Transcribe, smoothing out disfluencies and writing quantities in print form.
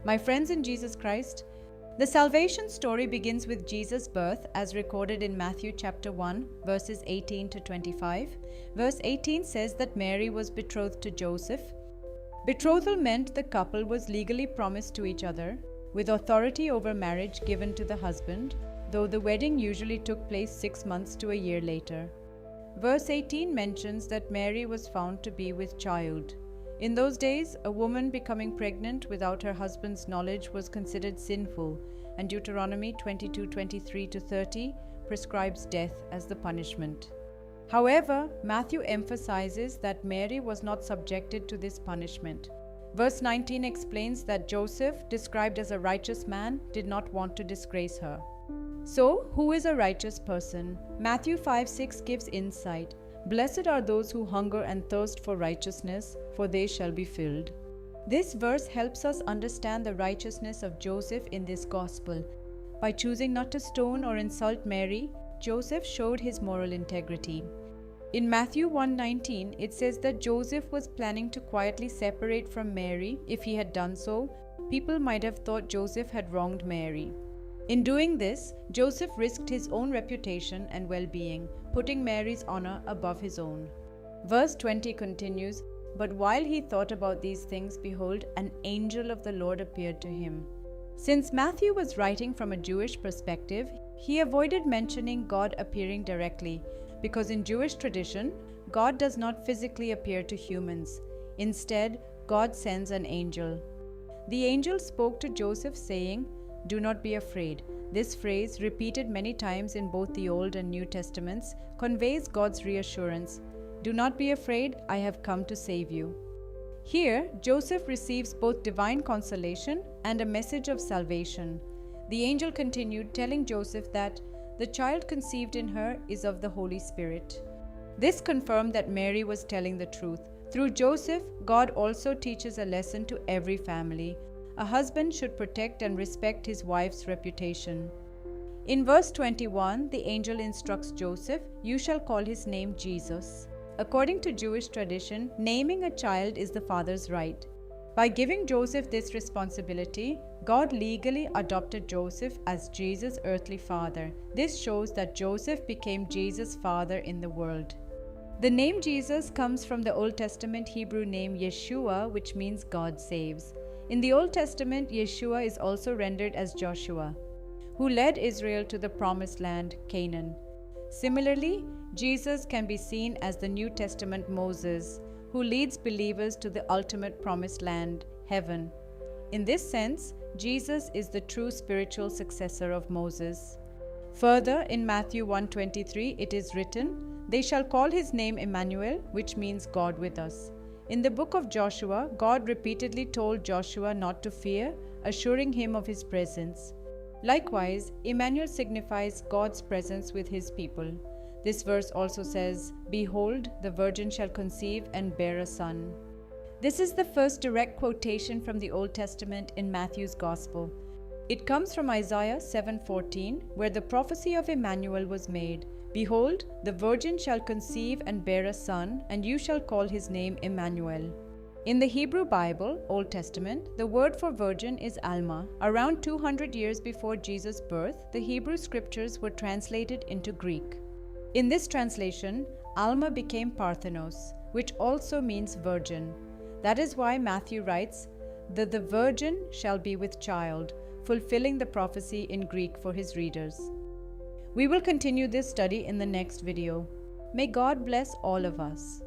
My friends in Jesus Christ, the salvation story begins with Jesus' birth as recorded in Matthew chapter 1, verses 18 to 25. Verse 18 says that Mary was betrothed to Joseph. Betrothal meant the couple was legally promised to each other, with authority over marriage given to the husband, though the wedding usually took place 6 months to a year later. Verse 18 mentions that Mary was found to be with child. In those days, a woman becoming pregnant without her husband's knowledge was considered sinful, and Deuteronomy 22:23-30 prescribes death as the punishment. However, Matthew emphasizes that Mary was not subjected to this punishment. Verse 19 explains that Joseph, described as a righteous man, did not want to disgrace her. So, who is a righteous person? Matthew 5:6 gives insight. Blessed are those who hunger and thirst for righteousness, for they shall be filled. This verse helps us understand the righteousness of Joseph in this gospel. By choosing not to stone or insult Mary, Joseph showed his moral integrity. In Matthew 1:19, it says that Joseph was planning to quietly separate from Mary. If he had done so, people might have thought Joseph had wronged Mary. In doing this, Joseph risked his own reputation and well-being, putting Mary's honor above his own. Verse 20 continues, "But while he thought about these things, behold, an angel of the Lord appeared to him." Since Matthew was writing from a Jewish perspective, he avoided mentioning God appearing directly, because in Jewish tradition, God does not physically appear to humans. Instead, God sends an angel. The angel spoke to Joseph saying, "Do not be afraid." This phrase, repeated many times in both the Old and New Testaments, conveys God's reassurance. "Do not be afraid, I have come to save you." Here, Joseph receives both divine consolation and a message of salvation. The angel continued, telling Joseph that the child conceived in her is of the Holy Spirit. This confirmed that Mary was telling the truth. Through Joseph, God also teaches a lesson to every family. A husband should protect and respect his wife's reputation. In verse 21, the angel instructs Joseph, "You shall call his name Jesus." According to Jewish tradition, naming a child is the father's right. By giving Joseph this responsibility, God legally adopted Joseph as Jesus' earthly father. This shows that Joseph became Jesus' father in the world. The name Jesus comes from the Old Testament Hebrew name Yeshua, which means God saves. In the Old Testament, Yeshua is also rendered as Joshua, who led Israel to the promised land, Canaan. Similarly, Jesus can be seen as the New Testament Moses, who leads believers to the ultimate promised land, heaven. In this sense, Jesus is the true spiritual successor of Moses. Further, in Matthew 1:23, it is written, "They shall call his name Emmanuel," which means God with us. In the book of Joshua, God repeatedly told Joshua not to fear, assuring him of his presence. Likewise, Emmanuel signifies God's presence with his people. This verse also says, "Behold, the virgin shall conceive and bear a son." This is the first direct quotation from the Old Testament in Matthew's Gospel. It comes from Isaiah 7:14, where the prophecy of Emmanuel was made. "Behold, the virgin shall conceive and bear a son, and you shall call his name Emmanuel." In the Hebrew Bible, Old Testament, the word for virgin is Alma. Around 200 years before Jesus' birth, the Hebrew scriptures were translated into Greek. In this translation, Alma became Parthenos, which also means virgin. That is why Matthew writes that the virgin shall be with child, fulfilling the prophecy in Greek for his readers. We will continue this study in the next video. May God bless all of us.